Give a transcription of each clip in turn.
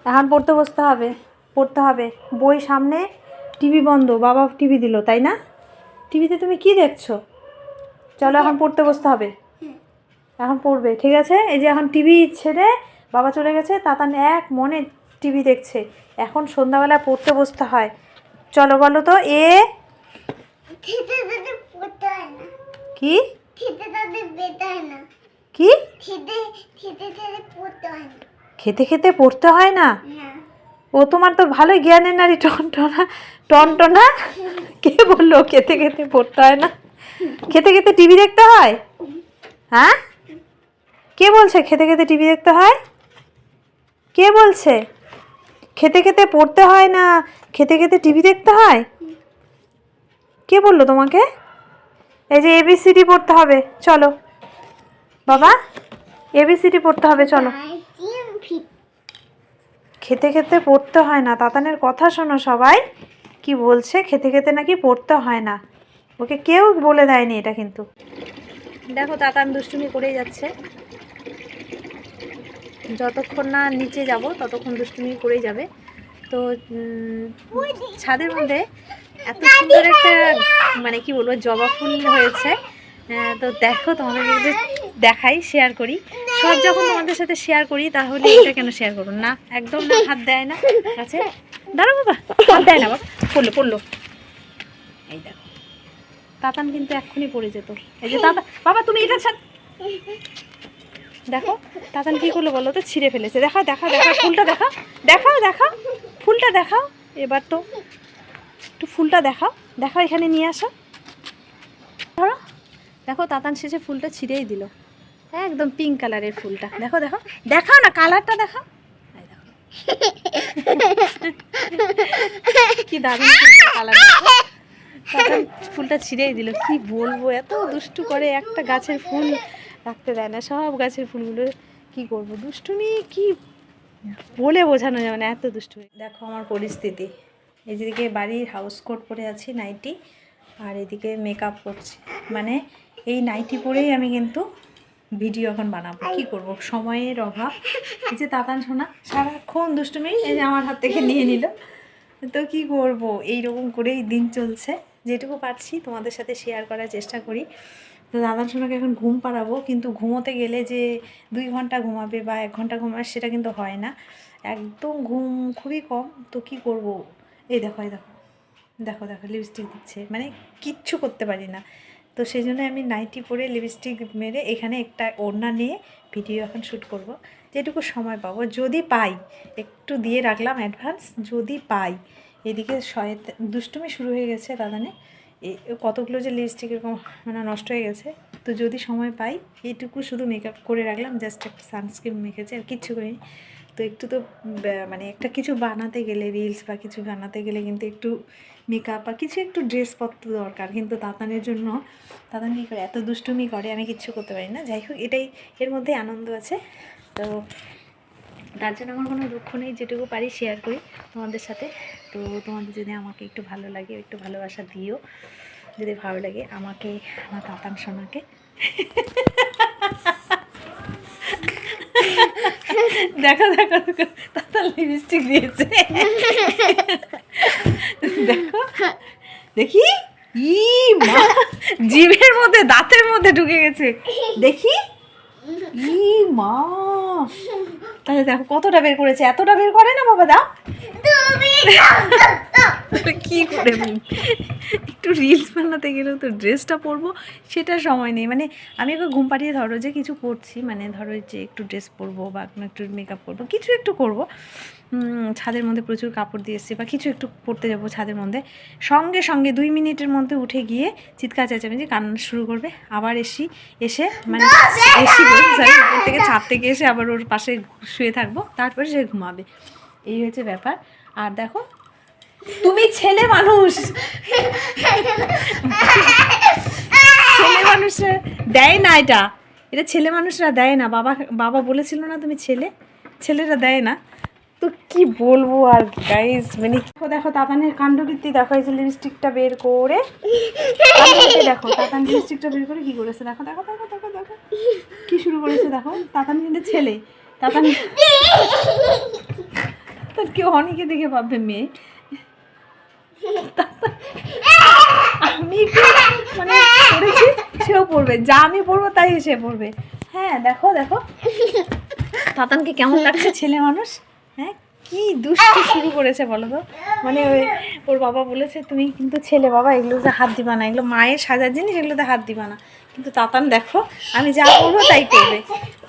এখন পড়তে বসতে হবে, পড়তে হবে। বই সামনে, টিভি বন্ধ, বাবা টিভি দিল, তাই না? টিভিতে তুমি কি দেখছো? চলো এখন পড়তে বসতে হবে, এখন পড়বে, ঠিক আছে? এই যে এখন টিভি ছেড়ে বাবা চলে গেছে, তাতান এক মনে টিভি দেখছে। এখন সন্ধ্যাবেলা পড়তে বসতে হয়। চলো বলো তো কি কি খেতে খেতে পড়তে হয় না? ও তোমার তো ভালোই জ্ঞানের নারী, টনটনা টনটনা। কে বললো খেতে খেতে পড়তে হয় না? খেতে খেতে টিভি দেখতে হয়? হ্যাঁ, কে বলছে খেতে খেতে টিভি দেখতে হয়? কে বলছে খেতে খেতে পড়তে হয় না, খেতে খেতে টিভি দেখতে হয়? কে বললো তোমাকে? এই যে এবিসিডি পড়তে হবে, চলো বাবা, এবিসিডি পড়তে হবে, চলো। খেতে খেতে পড়তে হয় না, তাতানের কথা শোনো সবাই, কি বলছে খেতে খেতে নাকি পড়তে হয় না। ওকে কেউ বলে দেয়নি এটা, কিন্তু দেখো তাতান দুষ্টুমি করেই যাচ্ছে। যতক্ষণ না নিচে যাব ততক্ষণ দুষ্টুমি করেই যাবে। তো ছাদের মধ্যে এত সুন্দর একটা মানে কি বলবো জবা ফুল হয়েছে। তো দেখো তোমাদের দেখাই, শেয়ার করি। সব যখন তোমাদের সাথে শেয়ার করি তাহলে এটা কেন শেয়ার করুন না? একদম না, হাত দেয় না কাছে। দাঁড়াও বাবা, হাত দেয় না বাবা। পড়লো পড়লো, এই দেখো তাতান কিন্তু এক্ষুনি পড়ে যেত। এই যে তাতা, বাবা তুমি এটা দেখো তাতান কি করলো বলো তো, ছিঁড়ে ফেলেছে। দেখাও দেখাও দেখাও ফুলটা, দেখাও দেখাও দেখাও ফুলটা দেখাও। এবার তো একটু ফুলটা দেখাও, দেখাও, এখানে নিয়ে আসো। ধরো, দেখো তাতান শেষে ফুলটা ছিঁড়েই দিল, একদম পিঙ্ক কালারের ফুলটা। দেখো দেখো দেখাও না, কালারটা দেখাও। কি দারুণ কালার, তাতান ফুলটা ছিঁড়েই দিল। কি বলবো, এত দুষ্টু করে, একটা গাছের ফুল রাখতে দেয় না, সব গাছের ফুলগুলো কি করব, দুষ্টুমি কি বলে বোঝানো যাবে না, এত দুষ্টুমি। দেখো আমার পরিস্থিতি, এদিকে বাড়ির হাউস কোট পরে আছি, নাইটি, আর এদিকে মেকআপ করছি। মানে এই নাইটি পরেই আমি কিন্তু ভিডিও এখন বানাবো। কি করব, সময়ের অভাব। এই যে তাতান শোনা সারাক্ষণ দুষ্টুমি, এই যে আমার হাত থেকে নিয়ে নিল। তো কি করব, এইরকম করেই দিন চলছে। যেটুকু পারছি তোমাদের সাথে শেয়ার করার চেষ্টা করি। তো দাদার সোনাকে এখন ঘুম পাড়াবো, কিন্তু ঘুমোতে গেলে যে 2 ঘন্টা ঘুমাবে বা 1 ঘন্টা ঘুমাবে সেটা কিন্তু হয় না, একদম ঘুম খুবই কম। তো কি করব, এই দেখো এই দেখো দেখো দেখো লিপস্টিক দিচ্ছে, মানে কিচ্ছু করতে পারি না। তো সেই জন্য আমি নাইটি পরে লিপস্টিক মেরে এখানে একটা ওড়না নিয়ে ভিডিও এখন শ্যুট করব। যেটুকু সময় পাবো, যদি পাই একটু দিয়ে রাখলাম অ্যাডভান্স, যদি পাই। এদিকে দুষ্টুমি শুরু হয়ে গেছে দাদানে, কতগুলো যে লিপস্টিক এরকম মানে নষ্ট হয়ে গেছে। তো যদি সময় পাই এইটুকু শুধু মেকআপ করে রাখলাম, জাস্ট একটা সানস্ক্রিন মেখেছে, আর কিচ্ছু করিনি। তো একটু তো মানে একটা কিছু বানাতে গেলে, রিলস বা কিছু বানাতে গেলে কিন্তু একটু মেকআপ বা কিছু একটু ড্রেসপত্র দরকার। কিন্তু তাতানের জন্য, তাতান কী করে, এত দুষ্টুমি করে, আমি কিচ্ছু করতে পারি না। যাই হোক, এটাই, এর মধ্যে আনন্দ আছে। তো তার জন্য আমার কোনো দুঃখ নেই, যেটুকু পারি শেয়ার করি তোমাদের সাথে। তো তোমাদের যদি আমাকে একটু ভালো লাগে, একটু ভালোবাসা দিও, যদি ভালো লাগে আমাকে, আমার তাতান সোনাকে। দেখো দেখো দেখো তাতান লিপস্টিক দিয়েছে, দেখো দেখি, ই মা, জিভের মধ্যে দাঁতের মধ্যে ঢুকে গেছে, দেখি, ই মা। তাহলে দেখো কতটা বের করেছে, এতটা বের করে না বাবা, দাও। কি করে একটু রিলস বানাতে গেলেও তো ড্রেসটা পরবো, সেটা সময় নেই। মানে আমি ওকে ঘুম পাড়িয়ে ধরো যে কিছু করছি, মানে ধরো যে একটু ড্রেস পরবো বা একটু মেকআপ করবো, কিছু একটু করবো, ছাদের মধ্যে প্রচুর কাপড় দিয়ে এসছি বা কিছু একটু পরতে যাবো ছাদের মধ্যে, সঙ্গে সঙ্গে 2 মিনিটের মধ্যে উঠে গিয়ে চিৎকার চেঁচামেচি কান্না শুরু করবে। আবার এসে মানে উপর থেকে ছাদ থেকে এসে আবার ওর পাশে শুয়ে থাকবো, তারপরে সে ঘুমাবে। এই হচ্ছে ব্যাপার। আর দেখো তুমি ছেলে মানুষ, ছেলে মানুষরা দেয় না, এটা ছেলে মানুষরা দেয় না। বাবা বলেছিল না তুমি ছেলেরা দেয় না। তো কি বলবো আর গাইস, মানে দেখো তাতানের কাণ্ডকীর্তি দেখো। এই যে লিপস্টিকটা বের করে, দেখো তাতান লিপস্টিকটা বের করে কি করেছে, দেখো দেখো দেখো দেখো দেখো কি শুরু করেছে। দেখো তাতান কিন্তু ছেলে, তাতান কেউ অনেকে দেখে ভাববে মেয়ে। আমি মানে পড়েছি, সেও পড়বে, যা আমি পড়বো তাই সে পড়বে। হ্যাঁ দেখো দেখো তাতানকে কেমন লাগছে, ছেলে মানুষ। হ্যাঁ কি দুষ্টু শুরু করেছে বলো তো। মানে ওর বাবা বলেছে তুমি কিন্তু ছেলে বাবা, এগুলোতে হাত দিবা না, এগুলো মায়ের সাজার জিনিস, এগুলোতে হাত দিবা না। কিন্তু তাতান দেখো আমি যা করবো তাই করবে।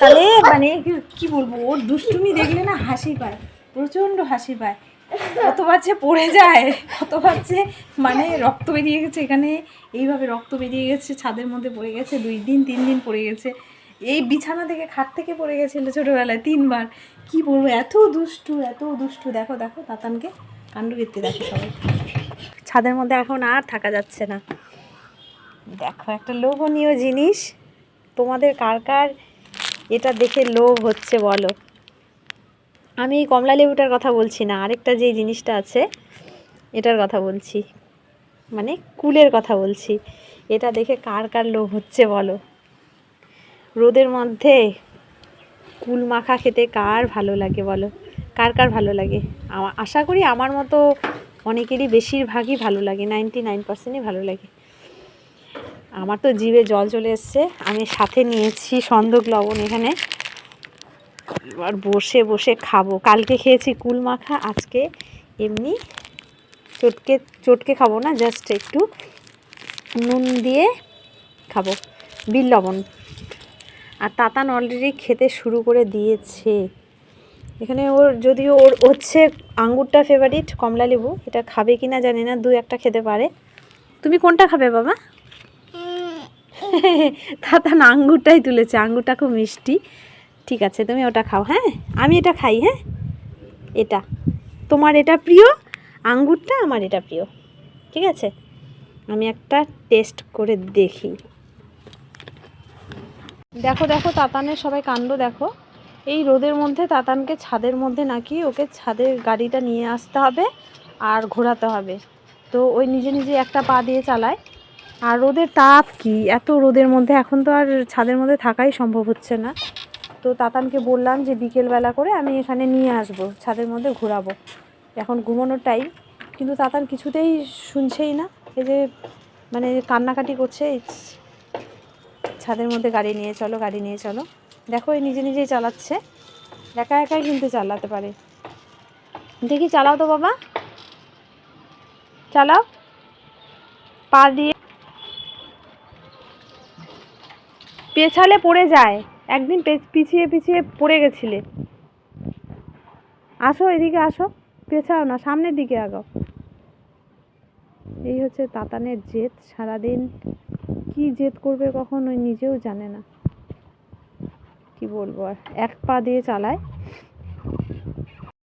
তাহলে মানে কি বলবো, ওর দুষ্টুমি দেখলে না হাসি পায়, প্রচণ্ড হাসি পায়। কতবার যে পড়ে যায়, কতবার যে মানে রক্ত বেরিয়ে গেছে এখানে, এইভাবে রক্ত বেরিয়ে গেছে, ছাদের মধ্যে পড়ে গেছে 2 দিন 3 দিন পড়ে গেছে। এই বিছানা থেকে খাট থেকে পড়ে গেছিলো ছোটোবেলায় 3 বার। কি বলবো, এত দুষ্টু এত দুষ্টু। দেখো দেখো তাতানকে কাণ্ডকীর্তি দেখো সবাই। ছাদের মধ্যে এখন আর থাকা যাচ্ছে না। দেখো একটা লোভনীয় জিনিস, তোমাদের কার কার এটা দেখে লোভ হচ্ছে বলো। আমি এই কমলা লেবুটার কথা বলছি না, আরেকটা যে জিনিসটা আছে এটার কথা বলছি, মানে কুলের কথা বলছি। এটা দেখে কার কার লোভ হচ্ছে বলো। রোদের মধ্যে কুল মাখা খেতে কার ভালো লাগে বলো, কার কার ভালো লাগে। আশা করি আমার মতো অনেকেরই বেশিরভাগই ভালো লাগে, 99%ই ভালো লাগে। আমার তো জিভে জল চলে এসছে। আমি সাথে নিয়েছি সন্দক লবণ এখানে, এবার বসে বসে খাবো। কালকে খেয়েছি কুল মাখা, আজকে এমনি চটকে চটকে খাবো না, জাস্ট একটু নুন দিয়ে খাবো, বিট লবণ। আর তাতান অলরেডি খেতে শুরু করে দিয়েছে। এখানে ওর যদিও ওর হচ্ছে আঙ্গুরটা ফেভারিট, কমলা লেবু, এটা খাবে কি না জানি না, 2-1টা খেতে পারে। তুমি কোনটা খাবে বাবা? তাতান আঙ্গুরটাই তুলেছে, আঙ্গুরটা খুব মিষ্টি। ঠিক আছে তুমি ওটা খাও, হ্যাঁ আমি এটা খাই। হ্যাঁ এটা তোমার এটা প্রিয়, আঙ্গুরটা আমার এটা প্রিয়, ঠিক আছে। আমি একটা টেস্ট করে দেখি। দেখো দেখো তাতানের সবাই কাণ্ড দেখো। এই রোদের মধ্যে তাতানকে ছাদের মধ্যে নাকি ওকে ছাদের গাড়িটা নিয়ে আসতে হবে আর ঘোরাতে হবে। তো ওই নিজে নিজে একটা পা দিয়ে চালায়। আর রোদের তাপ কি, এত রোদের মধ্যে এখন তো আর ছাদের মধ্যে থাকাই সম্ভব হচ্ছে না। তো তাতানকে বললাম যে বিকেলবেলা করে আমি এখানে নিয়ে আসবো, ছাদের মধ্যে ঘোরাবো, এখন ঘুমানোর টাইম। কিন্তু তাতান কিছুতেই শুনছেই না, এই যে মানে কান্নাকাটি করছে, ছাদের মধ্যে গাড়ি নিয়ে চলো, গাড়ি নিয়ে চলো। দেখো এই নিজে নিজেই চালাচ্ছে, একা একাই কিন্তু চালাতে পারে। দেখি চালাও তো বাবা, চালাও, পা দিয়ে। পেছালে পড়ে যায়, একদিন পিছিয়ে পিছিয়ে পড়ে গেছিলে। আসো এদিকে আসো, পেছাও না, সামনের দিকে আগাও। এই হচ্ছে তাতানের জেদ, সারাদিন কি জেদ করবে কখন ওই নিজেও জানে না। কি বলবো আর, এক পা দিয়ে চালায়।